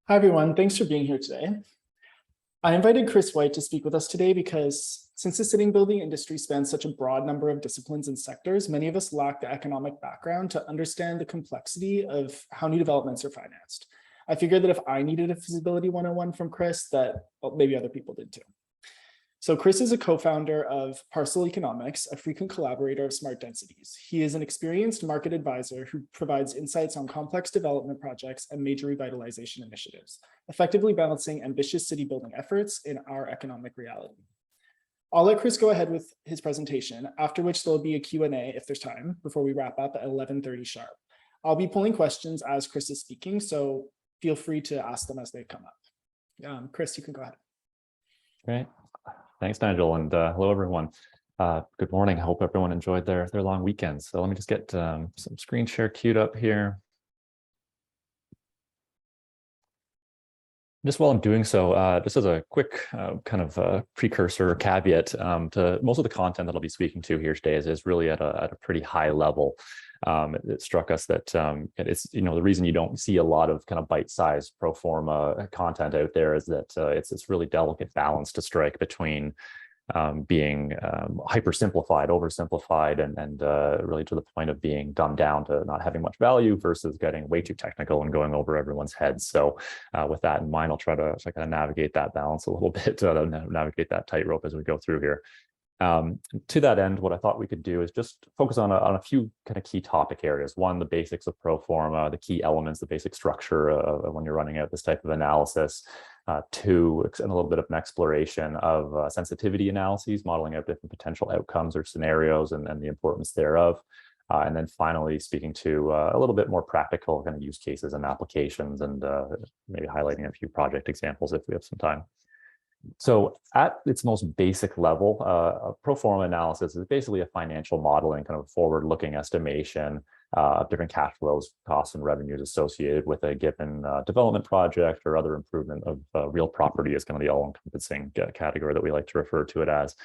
Hi, everyone. Thanks for being here today. I invited Chris White to speak with us today because since the sitting building industry spans such a broad number of disciplines and sectors, many of us lack the economic background to understand the complexity of how new developments are financed. I figured that if I needed a feasibility 101 from Chris, that maybe other people did too. So Chris is a co-founder of Parcel Economics, a frequent collaborator of Smart Densities. He is an experienced market advisor who provides insights on complex development projects and major revitalization initiatives, effectively balancing ambitious city building efforts in our economic reality. I'll let Chris go ahead with his presentation, after which there'll be a Q&A if there's time before we wrap up at 11:30 sharp. I'll be pulling questions as Chris is speaking, so feel free to ask them as they come up. Chris, you can go ahead. Great. Thanks, Nigel, and hello, everyone. Good morning. I hope everyone enjoyed their long weekend. So let me just get some screen share queued up here. Just while I'm doing so, just as a quick kind of precursor or caveat to most of the content that I'll be speaking to here today is really at a pretty high level. It struck us that it's the reason you don't see a lot of kind of bite-sized pro forma content out there is that it's really delicate balance to strike between being hyper simplified, oversimplified, and really to the point of being dumbed down to not having much value versus getting way too technical and going over everyone's heads. So with that in mind, I'll try to kind of navigate that balance a little bit, navigate that tightrope as we go through here. To that end, what I thought we could do is just focus on a few kind of key topic areas. One, the basics of pro forma, the key elements, the basic structure of when you're running out this type of analysis. Two, and a little bit of an exploration of sensitivity analyses, modeling out different potential outcomes or scenarios and the importance thereof. And then finally, speaking to a little bit more practical kind of use cases and applications, and maybe highlighting a few project examples if we have some time. So at its most basic level, a pro forma analysis is basically a financial modeling, kind of forward-looking estimation of different cash flows, costs, and revenues associated with a given development project or other improvement of real property is kind of the all-encompassing category that we like to refer to it as.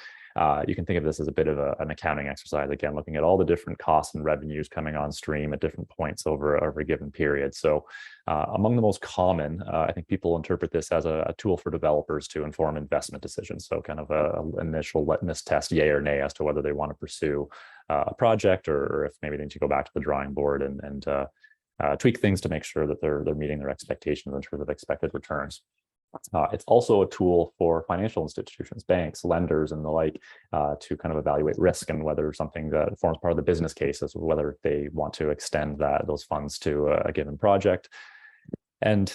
You can think of this as a bit of an accounting exercise, again, looking at all the different costs and revenues coming on stream at different points over a given period. So among the most common, I think people interpret this as a tool for developers to inform investment decisions. So kind of an initial litmus test, yay or nay, as to whether they want to pursue a project or if maybe they need to go back to the drawing board and tweak things to make sure that they're meeting their expectations in terms of expected returns. It's also a tool for financial institutions, banks, lenders, and the like, to kind of evaluate risk and whether something that forms part of the business case is whether they want to extend those funds to a given project. And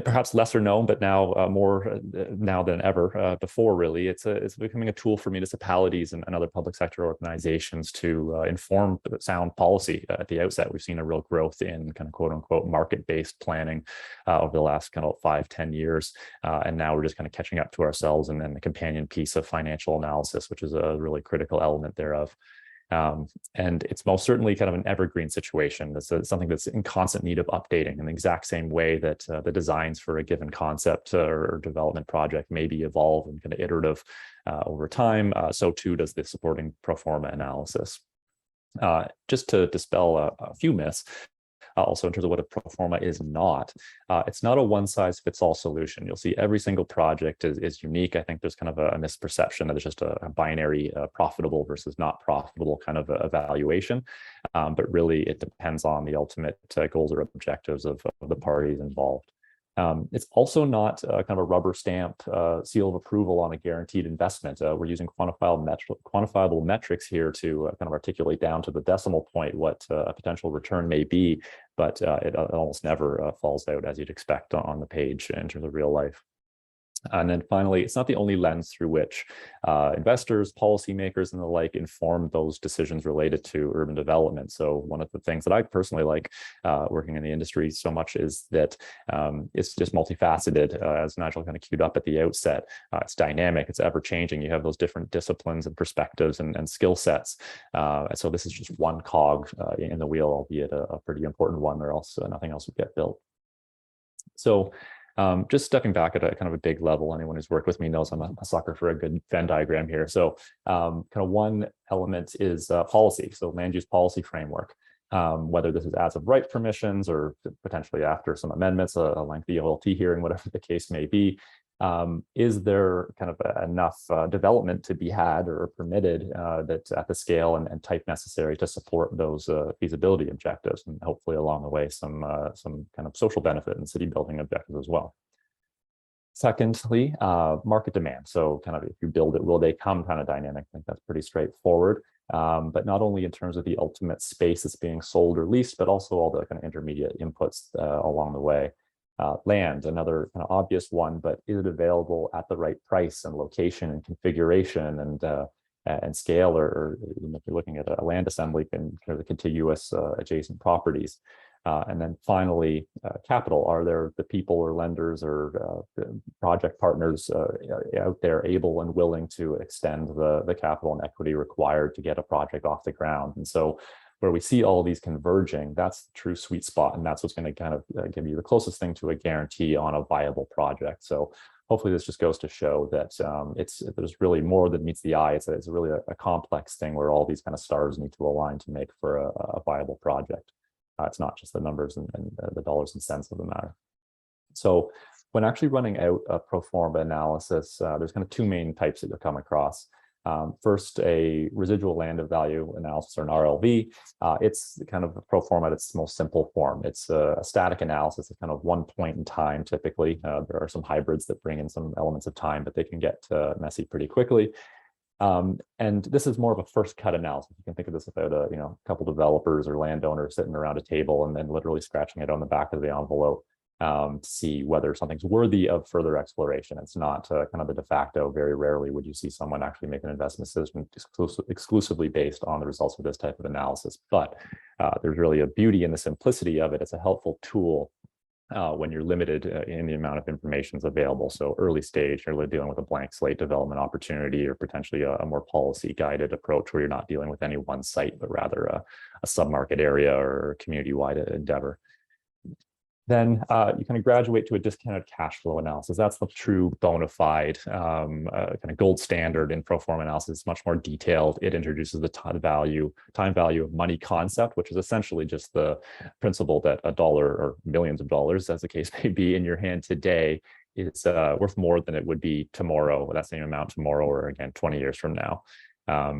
perhaps lesser known, but now more now than ever before, really, it's becoming a tool for municipalities and other public sector organizations to inform sound policy. At the outset, we've seen a real growth in kind of quote unquote market-based planning over the last kind of 5-10 years, and now we're just kind of catching up to ourselves, and then the companion piece of financial analysis, which is a really critical element thereof. And it's most certainly kind of an evergreen situation. That's something that's in constant need of updating in the exact same way that the designs for a given concept or development project maybe evolve and kind of iterative over time. So too does the supporting pro forma analysis. Just to dispel a few myths, also in terms of what a pro forma is not. It's not a one-size-fits-all solution. You'll see every single project is unique. I think there's kind of a misperception that it's just a binary profitable versus not profitable kind of evaluation. But really, it depends on the ultimate goals or objectives of the parties involved. It's also not kind of a rubber stamp seal of approval on a guaranteed investment. We're using quantifiable metrics here to kind of articulate down to the decimal point what a potential return may be, but it almost never falls out as you'd expect on the page in terms of real life. And then finally, it's not the only lens through which investors, policymakers, and the like inform those decisions related to urban development. So one of the things that I personally like working in the industry so much is that it's just multifaceted, as Nigel kind of queued up at the outset. It's dynamic, it's ever-changing. You have those different disciplines and perspectives and skill sets. So this is just one cog in the wheel, albeit a pretty important one, or else nothing else would get built. So just stepping back at a kind of a big level, anyone who's worked with me knows I'm a sucker for a good Venn diagram here. So kind of one element is policy, so land use policy framework. whether this is as of right permissions or potentially after some amendments, a lengthy OLT hearing, whatever the case may be. Is there kind of enough development to be had or permitted that's at the scale and type necessary to support those feasibility objectives, and hopefully along the way some kind of social benefit and city building objectives as well. Secondly, market demand. So kind of if you build it, will they come kind of dynamic. I think that's pretty straightforward. But not only in terms of the ultimate space that's being sold or leased, but also all the kind of intermediate inputs along the way. Land, another kind of obvious one, but is it available at the right price and location and configuration and scale, or if you're looking at a land assembly in kind of the contiguous adjacent properties. And then finally, capital. Are there the people or lenders or project partners out there able and willing to extend the capital and equity required to get a project off the ground? And so where we see all these converging, that's the true sweet spot. And that's what's going to kind of give you the closest thing to a guarantee on a viable project. So hopefully this just goes to show that there's really more than meets the eye. It's really a complex thing where all these kind of stars need to align to make for a viable project. It's not just the numbers and the dollars and cents of the matter. So when actually running out a pro forma analysis, there's kind of two main types that you'll come across. First, a residual land of value analysis, or an RLV. It's kind of a pro forma at its most simple form. It's a static analysis at kind of one point in time, typically. There are some hybrids that bring in some elements of time, but they can get messy pretty quickly. And this is more of a first cut analysis. You can think of this about a couple developers or landowners sitting around a table and then literally scratching it on the back of the envelope to see whether something's worthy of further exploration. It's not kind of the de facto. Very rarely would you see someone actually make an investment decision exclusively based on the results of this type of analysis. But there's really a beauty in the simplicity of it. It's a helpful tool when you're limited in the amount of information that's available. So early stage, you're dealing with a blank slate development opportunity, or potentially a more policy guided approach where you're not dealing with any one site, but rather a sub-market area or community-wide endeavor. Then you kind of graduate to a discounted cash flow analysis. That's the true bona fide kind of gold standard in pro forma analysis. It's much more detailed. It introduces the time value of money concept, which is essentially just the principle that a dollar or millions of dollars, as the case may be, in your hand today is worth more than it would be tomorrow, that same amount tomorrow, or again 20 years from now.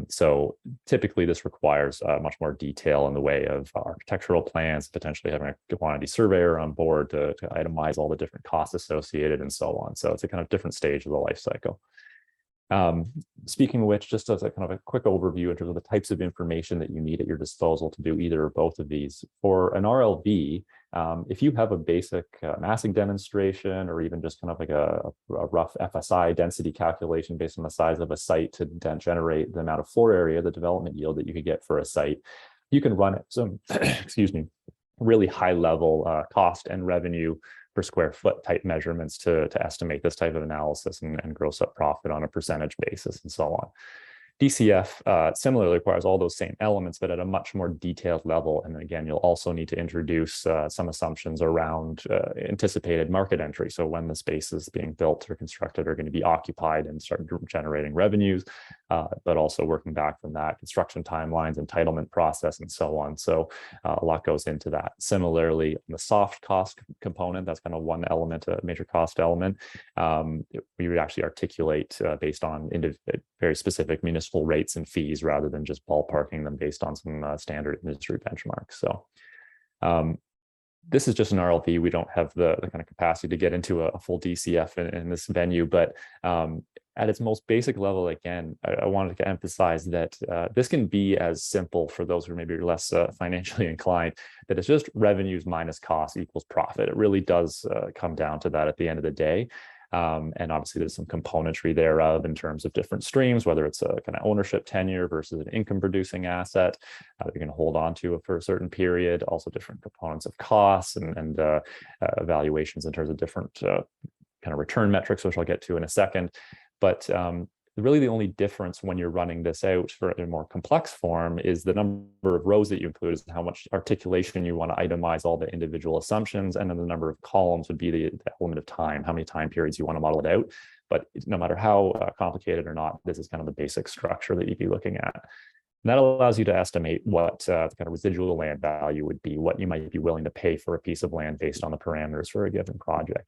So typically this requires much more detail in the way of architectural plans, potentially having a quantity surveyor on board to itemize all the different costs associated and so on. So it's a kind of different stage of the life cycle. Speaking of which, just as a kind of a quick overview in terms of the types of information that you need at your disposal to do either or both of these. For an RLV, if you have a basic massing demonstration, or even just kind of like a rough FSI density calculation based on the size of a site to then generate the amount of floor area, the development yield that you could get for a site, you can run it some, excuse me, really high level cost and revenue per square foot type measurements to estimate this type of analysis and gross up profit on a percentage basis and so on. DCF similarly requires all those same elements, but at a much more detailed level. And again, you'll also need to introduce some assumptions around anticipated market entry. So when the spaces being built or constructed are going to be occupied and start generating revenues, but also working back from that, construction timelines, entitlement process, and so on. So a lot goes into that. Similarly, the soft cost component, that's kind of one element, a major cost element. We would actually articulate based on very specific municipal rates and fees rather than just ballparking them based on some standard industry benchmarks. So this is just an RLV. We don't have the kind of capacity to get into a full DCF in this venue, but at its most basic level, again, I wanted to emphasize that this can be as simple for those who maybe are less financially inclined, that it's just revenues minus costs equals profit. It really does come down to that at the end of the day. And obviously there's some componentry thereof in terms of different streams, whether it's a kind of ownership tenure versus an income producing asset that you're going to hold on to for a certain period, also different components of costs and evaluations in terms of different kind of return metrics, which I'll get to in a second. But really the only difference when you're running this out for a more complex form is the number of rows that you include, is how much articulation you want to itemize all the individual assumptions, and then the number of columns would be the element of time, how many time periods you want to model it out. But no matter how complicated or not, this is kind of the basic structure that you'd be looking at. And that allows you to estimate what the kind of residual land value would be, what you might be willing to pay for a piece of land based on the parameters for a given project.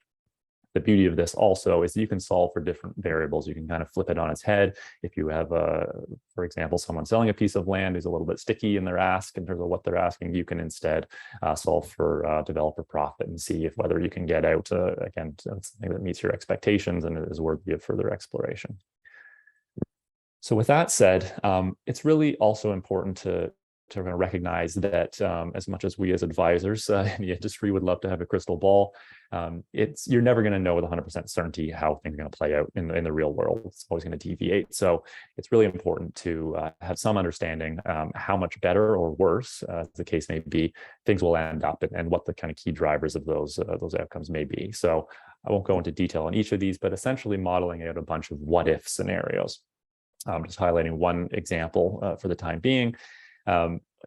The beauty of this also is you can solve for different variables. You can kind of flip it on its head. If you have, for example, someone selling a piece of land who's a little bit sticky in their ask in terms of what they're asking, you can instead solve for developer profit and see if whether you can get out, again, something that meets your expectations and is worthy of further exploration. So with that said, it's really also important to recognize that as much as we as advisors in the industry would love to have a crystal ball, you're never going to know with 100% certainty how things are going to play out in the real world. It's always going to deviate. So it's really important to have some understanding how much better or worse, as the case may be, things will end up, and what the kind of key drivers of those outcomes may be. So I won't go into detail on each of these, but essentially modeling out a bunch of what if scenarios. Just highlighting one example for the time being.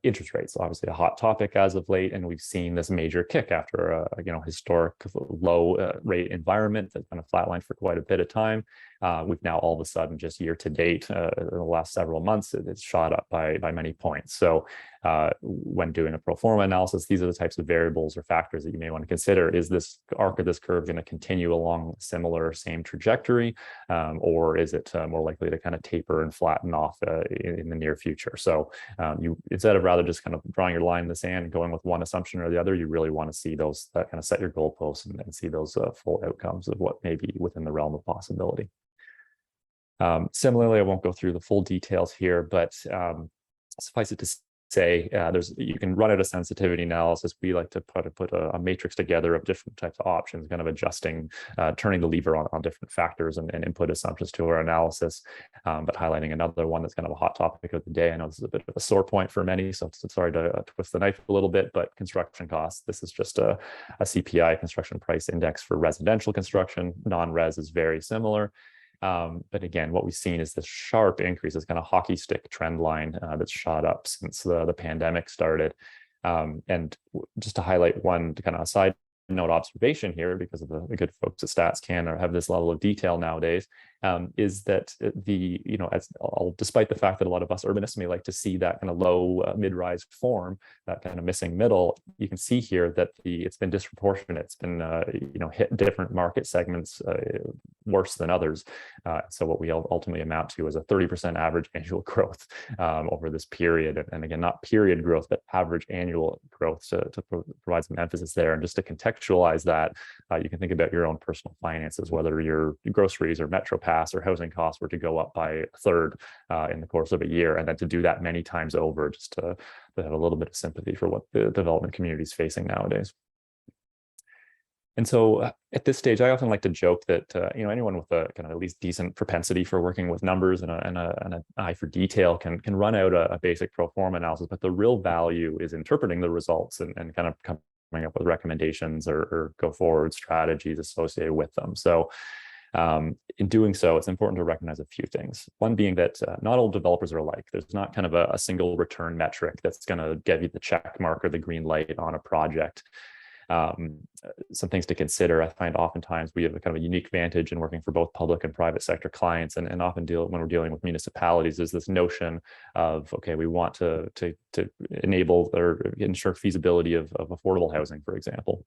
Interest rates, obviously a hot topic as of late, and we've seen this major kick after a historic low rate environment that's kind of flatlined for quite a bit of time. We've now all of a sudden, just year to date, in the last several months, it's shot up by many points. So when doing a pro forma analysis, these are the types of variables or factors that you may want to consider. Is this arc of this curve going to continue along similar same trajectory, or is it more likely to kind of taper and flatten off in the near future? So you, instead of rather just kind of drawing your line in the sand and going with one assumption or the other, you really want to see those that kind of set your goalposts and see those full outcomes of what may be within the realm of possibility. Similarly, I won't go through the full details here, but suffice it to say, you can run out a sensitivity analysis. We like to put a matrix together of different types of options, kind of adjusting, turning the lever on different factors and input assumptions to our analysis. But highlighting another one that's kind of a hot topic of the day. I know this is a bit of a sore point for many, so sorry to twist the knife a little bit, but construction costs. This is just a CPI, construction price index, for residential construction. Non-res is very similar. But again, what we've seen is this sharp increase, this kind of hockey stick trend line that's shot up since the pandemic started. And just to highlight one kind of side note observation here, because of the good folks at Stats Can have this level of detail nowadays, is that despite the fact that a lot of us urbanists may like to see that kind of low mid-rise form, that kind of missing middle, you can see here that it's been disproportionate. It's been hit different market segments worse than others. So what we ultimately amount to is a 30% average annual growth over this period, and again, not period growth, but average annual growth, to provide some emphasis there. And just to contextualize that, you can think about your own personal finances, whether your groceries or Metro Pass or housing costs were to go up by a third in the course of a year, and then to do that many times over, just to have a little bit of sympathy for what the development community is facing nowadays. And so at this stage, I often like to joke that anyone with a kind of at least decent propensity for working with numbers and an eye for detail can run out a basic pro forma analysis, but the real value is interpreting the results and kind of coming up with recommendations or go forward strategies associated with them. So in doing so, it's important to recognize a few things. One being that not all developers are alike. There's not kind of a single return metric that's going to give you the check mark or the green light on a project. Some things to consider. I find oftentimes we have a kind of a unique vantage in working for both public and private sector clients, and often when we're dealing with municipalities, is this notion of, okay, we want to enable or ensure feasibility of affordable housing, for example.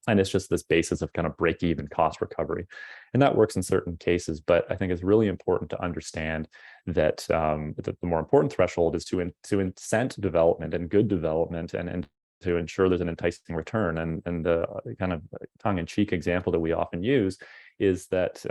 And it's just this basis of kind of break-even cost recovery. And that works in certain cases, but I think it's really important to understand that the more important threshold is to incent development and good development, and to ensure there's an enticing return. And the kind of tongue-in-cheek example that we often use is that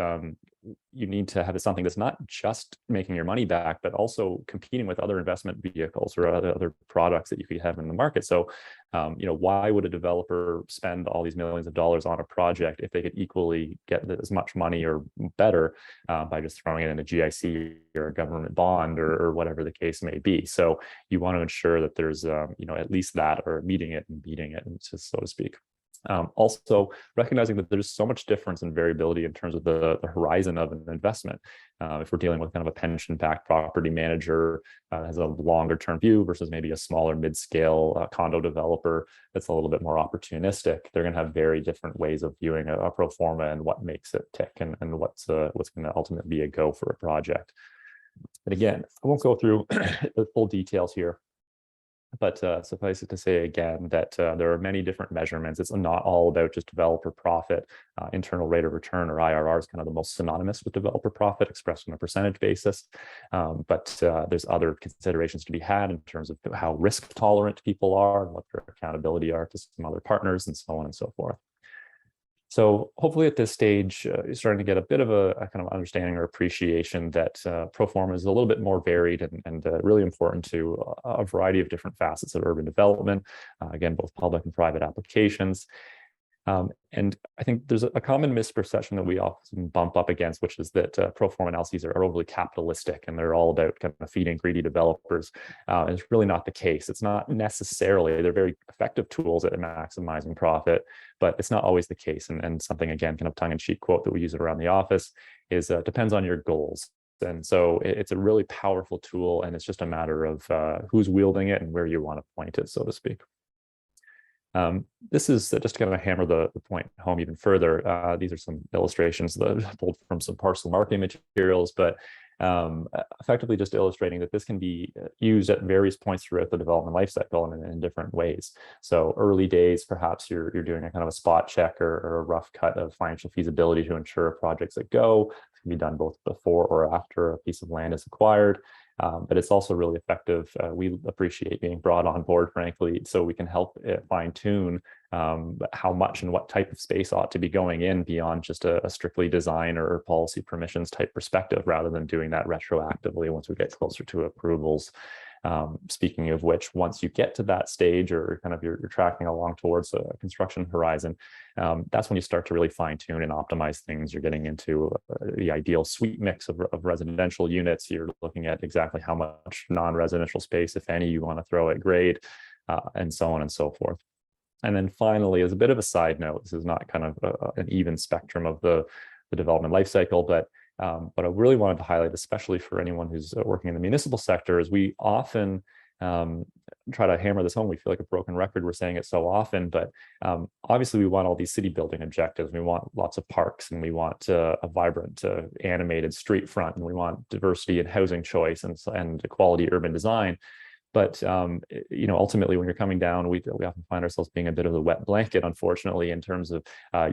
you need to have something that's not just making your money back, but also competing with other investment vehicles or other products that you could have in the market. So, why would a developer spend all these millions of dollars on a project if they could equally get as much money or better by just throwing it in a GIC or a government bond or whatever the case may be? So you want to ensure that there's, at least that, or meeting it and beating it, so to speak. Also recognizing that there's so much difference and variability in terms of the horizon of an investment. If we're dealing with kind of a pension-backed property manager has a longer term view versus maybe a smaller mid-scale condo developer that's a little bit more opportunistic, they're going to have very different ways of viewing a pro forma and what makes it tick and what's going to ultimately be a go for a project. And again, I won't go through the full details here, but suffice it to say again that there are many different measurements. It's not all about just developer profit. Internal rate of return, or IRR, is kind of the most synonymous with developer profit expressed on a percentage basis. But there's other considerations to be had in terms of how risk tolerant people are and what their accountability are to some other partners and so on and so forth. So hopefully at this stage, you're starting to get a bit of a kind of understanding or appreciation that pro forma is a little bit more varied and really important to a variety of different facets of urban development, again, both public and private applications. And I think there's a common misperception that we often bump up against, which is that pro forma analyses are overly capitalistic and they're all about kind of feeding greedy developers. It's really not the case. It's not necessarily, they're very effective tools at maximizing profit, but it's not always the case. And something, again, kind of tongue-in-cheek quote that we use around the office is depends on your goals. And so it's a really powerful tool, and it's just a matter of who's wielding it and where you want to point it, so to speak. This is just to kind of hammer the point home even further. These are some illustrations that I pulled from some Parcel marketing materials, but effectively just illustrating that this can be used at various points throughout the development lifecycle and in different ways. So early days, perhaps you're doing a kind of a spot check or a rough cut of financial feasibility to ensure projects that go. It can be done both before or after a piece of land is acquired. But it's also really effective. We appreciate being brought on board, frankly, so we can help fine tune how much and what type of space ought to be going in beyond just a strictly design or policy permissions type perspective, rather than doing that retroactively once we get closer to approvals. Speaking of which, once you get to that stage, or kind of you're tracking along towards a construction horizon, that's when you start to really fine tune and optimize things. You're getting into the ideal suite mix of residential units. You're looking at exactly how much non-residential space, if any, you want to throw at grade, and so on and so forth. And then finally, as a bit of a side note, this is not kind of an even spectrum of the development life cycle, but what I really wanted to highlight, especially for anyone who's working in the municipal sector, is we often try to hammer this home. We feel like a broken record. We're saying it so often, but obviously we want all these city building objectives. We want lots of parks, and we want a vibrant, animated street front, and we want diversity in housing choice and quality urban design. But ultimately, when you're coming down, we often find ourselves being a bit of a wet blanket, unfortunately, in terms of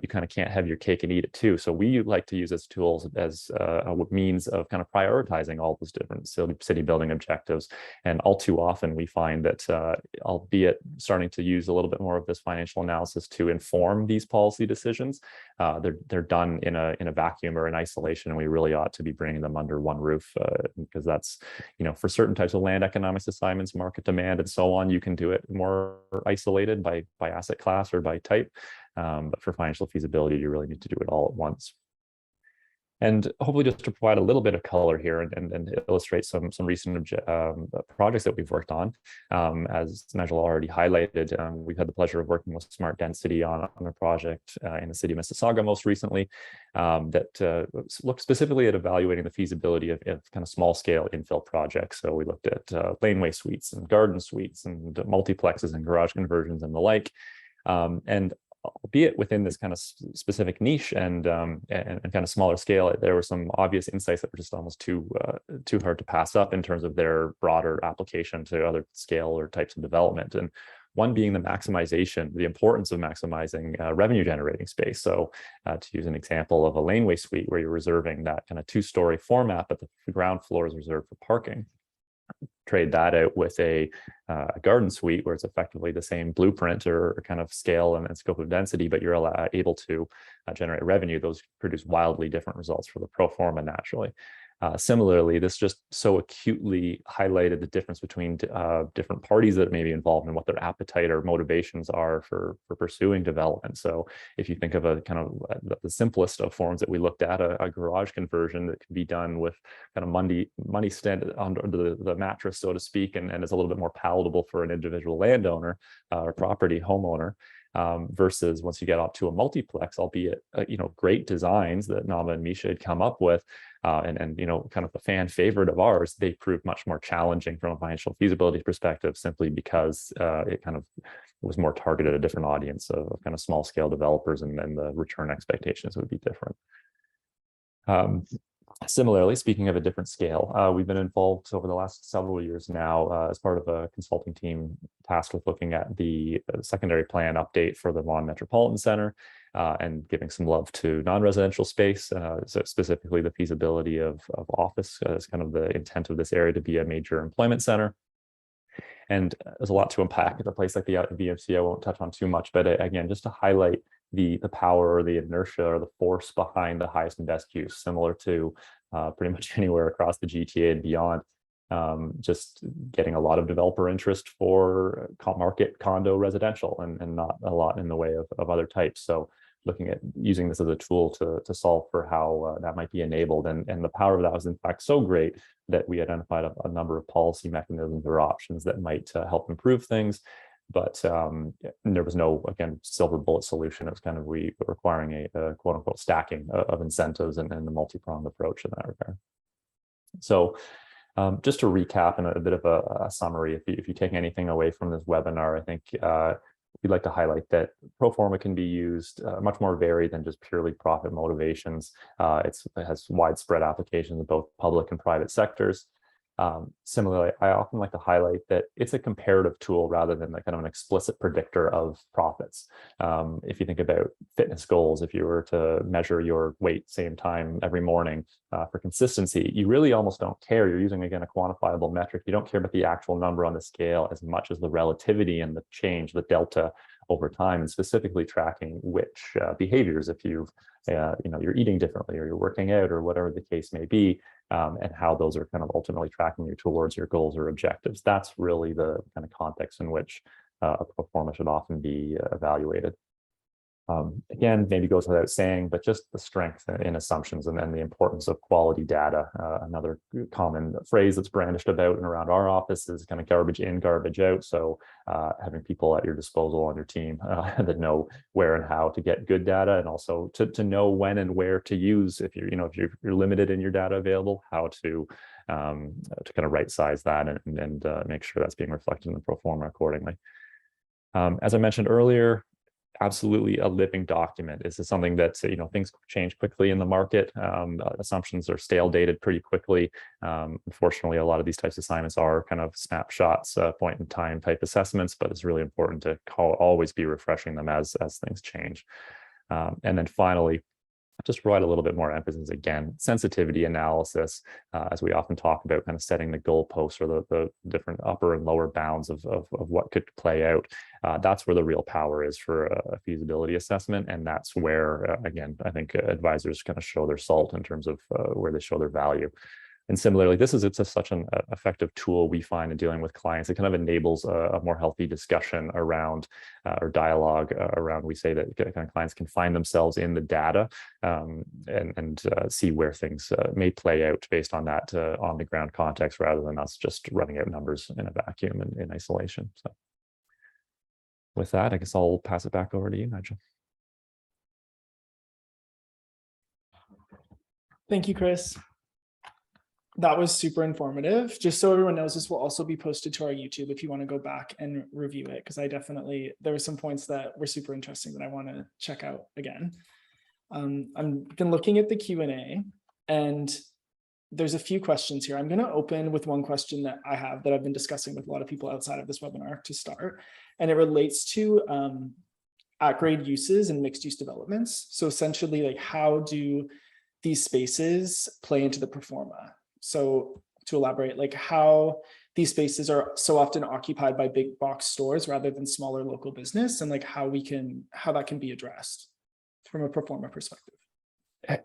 you kind of can't have your cake and eat it too. So we like to use as tools as a means of kind of prioritizing all those different city building objectives. And all too often, we find that, albeit starting to use a little bit more of this financial analysis to inform these policy decisions, they're done in a vacuum or in isolation, and we really ought to be bringing them under one roof, because that's, for certain types of land economics assignments, market demand, and so on, you can do it more isolated by asset class or by type. But for financial feasibility, you really need to do it all at once. And hopefully just to provide a little bit of color here and illustrate some recent projects that we've worked on. As Nigel already highlighted, we've had the pleasure of working with Smart Density on a project in the city of Mississauga most recently, that looked specifically at evaluating the feasibility of kind of small scale infill projects. So we looked at laneway suites and garden suites and multiplexes and garage conversions and the like. And albeit within this kind of specific niche and kind of smaller scale, there were some obvious insights that were just almost too hard to pass up in terms of their broader application to other scale or types of development. And one being the importance of maximizing revenue generating space. So to use an example of a laneway suite where you're reserving that kind of 2-story format, but the ground floor is reserved for parking. Trade that out with a garden suite where it's effectively the same blueprint or kind of scale and scope of density, but you're able to generate revenue. Those produce wildly different results for the pro forma naturally. Similarly, this just so acutely highlighted the difference between different parties that may be involved and what their appetite or motivations are for pursuing development. So if you think of a kind of the simplest of forms that we looked at, a garage conversion that can be done with kind of money spent under the mattress, so to speak, and is a little bit more palatable for an individual landowner or property homeowner. Versus once you get up to a multiplex, albeit great designs that Nama and Misha had come up with, and kind of the fan favorite of ours, they proved much more challenging from a financial feasibility perspective, simply because it kind of was more targeted at a different audience of kind of small scale developers, and then the return expectations would be different. Similarly, speaking of a different scale, we've been involved over the last several years now as part of a consulting team tasked with looking at the secondary plan update for the Vaughan Metropolitan Center and giving some love to non-residential space, so specifically the feasibility of office as kind of the intent of this area to be a major employment center. And there's a lot to unpack at a place like the VMC. I won't touch on too much, but again, just to highlight the power or the inertia or the force behind the highest and best use, similar to pretty much anywhere across the GTA and beyond. Just getting a lot of developer interest for market condo residential and not a lot in the way of other types. So looking at using this as a tool to solve for how that might be enabled. And the power of that was in fact so great that we identified a number of policy mechanisms or options that might help improve things. But there was no, again, silver bullet solution. It was kind of requiring a quote unquote stacking of incentives and a multi-pronged approach in that regard. So just to recap and a bit of a summary, if you take anything away from this webinar, I think we'd like to highlight that pro forma can be used much more varied than just purely profit motivations. It has widespread applications in both public and private sectors. Similarly, I often like to highlight that it's a comparative tool rather than kind of an explicit predictor of profits. If you think about fitness goals, if you were to measure your weight same time every morning for consistency, you really almost don't care. You're using, again, a quantifiable metric. You don't care about the actual number on the scale as much as the relativity and the change, the delta over time, and specifically tracking which behaviors, if you're eating differently or you're working out or whatever the case may be, and how those are kind of ultimately tracking you towards your goals or objectives. That's really the kind of context in which a pro forma should often be evaluated. Again, maybe goes without saying, but just the strength in assumptions and then the importance of quality data. Another common phrase that's brandished about and around our office is kind of garbage in, garbage out. So having people at your disposal on your team that know where and how to get good data, and also to know when and where to use, if you're limited in your data available, how to kind of right size that and make sure that's being reflected in the pro forma accordingly. As I mentioned earlier, absolutely a living document. This is something that, things change quickly in the market. Assumptions are stale dated pretty quickly. Unfortunately, a lot of these types of assignments are kind of snapshots, point in time type assessments, but it's really important to always be refreshing them as things change. And then finally, just provide a little bit more emphasis again, sensitivity analysis, as we often talk about kind of setting the goalposts or the different upper and lower bounds of what could play out. That's where the real power is for a feasibility assessment. And that's where, again, I think advisors kind of show their salt in terms of where they show their value. And similarly, it's such an effective tool we find in dealing with clients. It kind of enables a more healthy discussion around or dialogue around. We say that kind of clients can find themselves in the data and see where things may play out based on that on the ground context, rather than us just running out numbers in a vacuum and in isolation. So with that, I guess I'll pass it back over to you, Nigel. Thank you, Chris. That was super informative. Just so everyone knows, this will also be posted to our YouTube if you want to go back and review it, because there were some points that were super interesting that I want to check out again. I've been looking at the Q&A and there's a few questions here. I'm going to open with one question that I have that I've been discussing with a lot of people outside of this webinar to start, and it relates to at-grade uses and mixed-use developments. So essentially, like, how do these spaces play into the pro forma? So to elaborate, like how these spaces are so often occupied by big box stores rather than smaller local business, and like how that can be addressed from a pro forma perspective.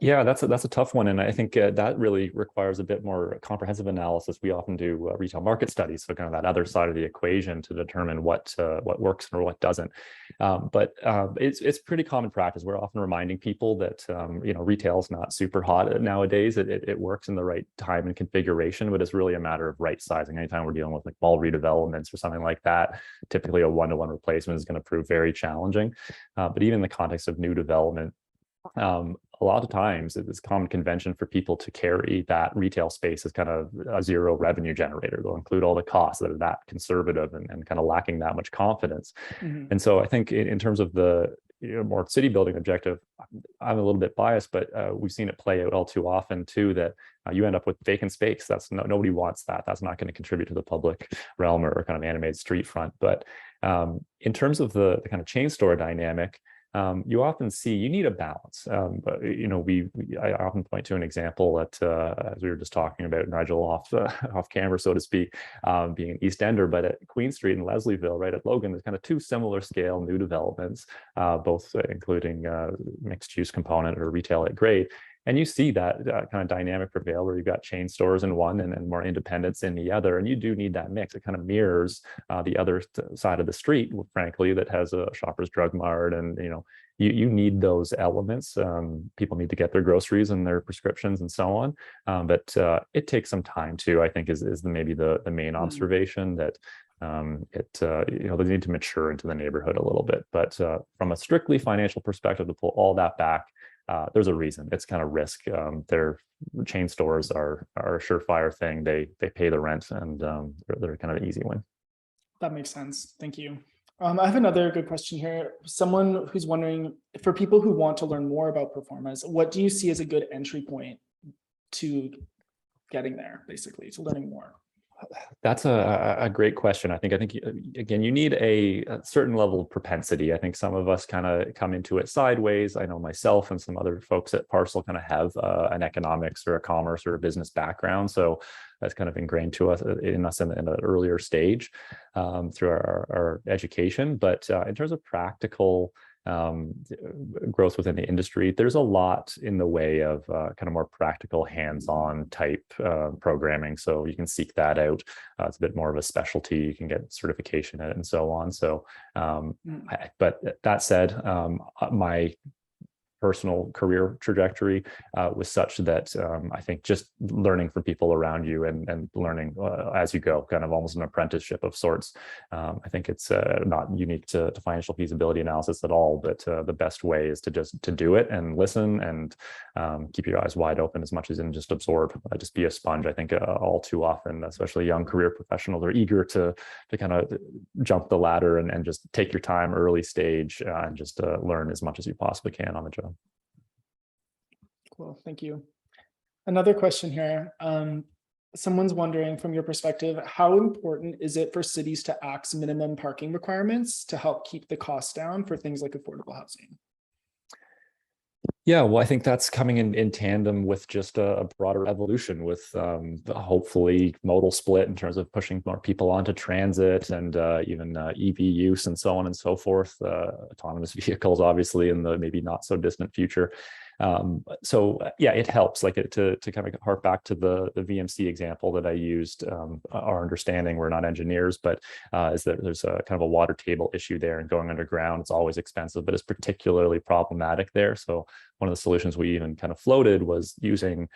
Yeah, that's a tough one, and I think that really requires a bit more comprehensive analysis. We often do retail market studies, so kind of that other side of the equation to determine what works or what doesn't. But it's pretty common practice. We're often reminding people that retail is not super hot nowadays. It works in the right time and configuration, but it's really a matter of right sizing. Anytime we're dealing with like mall redevelopments or something like that, typically a one-to-one replacement is going to prove very challenging. But even in the context of new development, a lot of times it's common convention for people to carry that retail space as kind of a zero revenue generator. They'll include all the costs that are that conservative and kind of lacking that much confidence. Mm-hmm. And so I think in terms of the more city building objective, I'm a little bit biased, but we've seen it play out all too often too, that you end up with vacant space. That's nobody wants that. That's not going to contribute to the public realm or kind of animated street front. But in terms of the kind of chain store dynamic, you often see you need a balance. But I often point to an example that as we were just talking about, Nigel off camera, so to speak, being an East Ender, but at Queen Street in Leslieville, right at Logan, there's kind of two similar scale new developments, both including mixed use component or retail at grade. And you see that kind of dynamic prevail where you've got chain stores in one and more independents in the other. And you do need that mix. It kind of mirrors the other side of the street, frankly, that has a Shoppers Drug Mart. And, you need those elements. People need to get their groceries and their prescriptions and so on. But it takes some time too, I think, is maybe the main observation that they need to mature into the neighborhood a little bit. But from a strictly financial perspective, to pull all that back, there's a reason. It's kind of risk. Their chain stores are a surefire thing. They pay the rent, and they're kind of an easy win. That makes sense. Thank you. I have another good question here. Someone who's wondering, for people who want to learn more about Performas, what do you see as a good entry point to getting there, basically, to learning more? That's a great question. I think again, you need a certain level of propensity. I think some of us kind of come into it sideways. I know myself and some other folks at Parcel kind of have an economics or a commerce or a business background. So that's kind of ingrained to us in an earlier stage through our education. But in terms of practical growth within the industry, there's a lot in the way of kind of more practical hands-on type programming. So you can seek that out. It's a bit more of a specialty. You can get certification in it and so on. So, but that said, my personal career trajectory was such that I think just learning from people around you and learning as you go, kind of almost an apprenticeship of sorts. I think it's not unique to financial feasibility analysis at all, but the best way is to just do it and listen and keep your eyes wide open as much as and just absorb. Just be a sponge. I think all too often, especially young career professionals, are eager to kind of jump the ladder and just take your time early stage and just learn as much as you possibly can on the job. Cool, thank you. Another question here. Someone's wondering, from your perspective, how important is it for cities to axe minimum parking requirements to help keep the costs down for things like affordable housing? Yeah, well, I think that's coming in tandem with just a broader evolution with hopefully modal split in terms of pushing more people onto transit and even EV use and so on and so forth. Autonomous vehicles, obviously, in the maybe not so distant future. So yeah, it helps, like to kind of harp back to the VMC example that I used. Our understanding, we're not engineers, but is that there's a kind of a water table issue there, and going underground, it's always expensive, but it's particularly problematic there. So one of the solutions we even kind of floated was using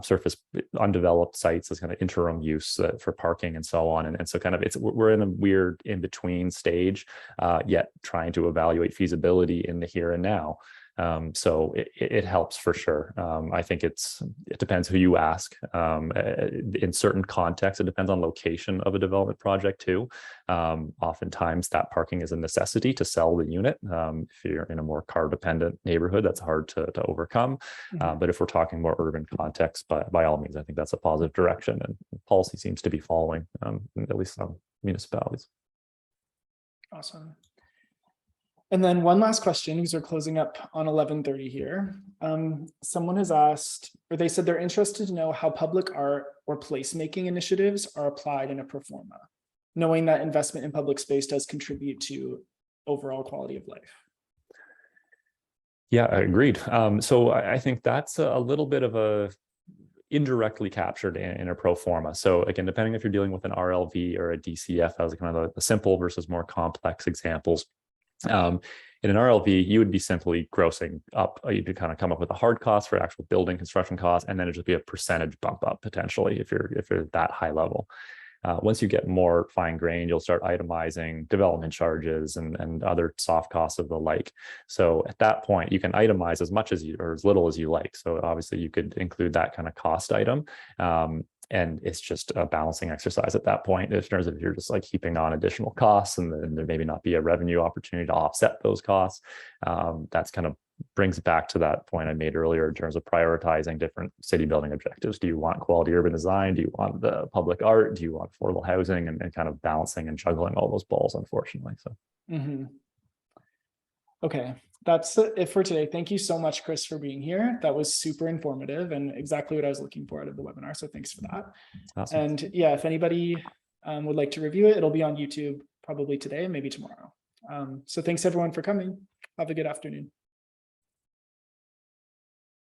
surface undeveloped sites as kind of interim use for parking and so on. And so kind of we're in a weird in-between stage, yet trying to evaluate feasibility in the here and now. So it helps for sure. I think it depends who you ask. In certain contexts, it depends on location of a development project too. Oftentimes that parking is a necessity to sell the unit. If you're in a more car dependent neighborhood, that's hard to overcome. But if we're talking more urban context, by all means, I think that's a positive direction, and policy seems to be following, at least some municipalities. Awesome. And then one last question, because we're closing up on 11:30 here. Someone has asked, or they said they're interested to know how public art or placemaking initiatives are applied in a pro forma, knowing that investment in public space does contribute to overall quality of life. Yeah, agreed. So I think that's a little bit of a indirectly captured in a pro forma. So again, depending if you're dealing with an RLV or a DCF, as kind of the simple versus more complex examples. In an RLV, you would be simply grossing up. You'd kind of come up with a hard cost for actual building construction costs, and then it'd just be a percentage bump up potentially if you're that high level. Once you get more fine grained, you'll start itemizing development charges and other soft costs of the like. So at that point, you can itemize as much as or as little as you like. So obviously, you could include that kind of cost item. And it's just a balancing exercise at that point, in terms of if you're just like heaping on additional costs and then there maybe not be a revenue opportunity to offset those costs. That's kind of brings back to that point I made earlier in terms of prioritizing different city building objectives. Do you want quality urban design? Do you want the public art? Do you want affordable housing? And kind of balancing and juggling all those balls, unfortunately. So. Okay, that's it for today. Thank you so much, Chris, for being here. That was super informative and exactly what I was looking for out of the webinar. So thanks for that. Awesome. And yeah, if anybody would like to review it, it'll be on YouTube probably today, maybe tomorrow. So thanks everyone for coming. Have a good afternoon.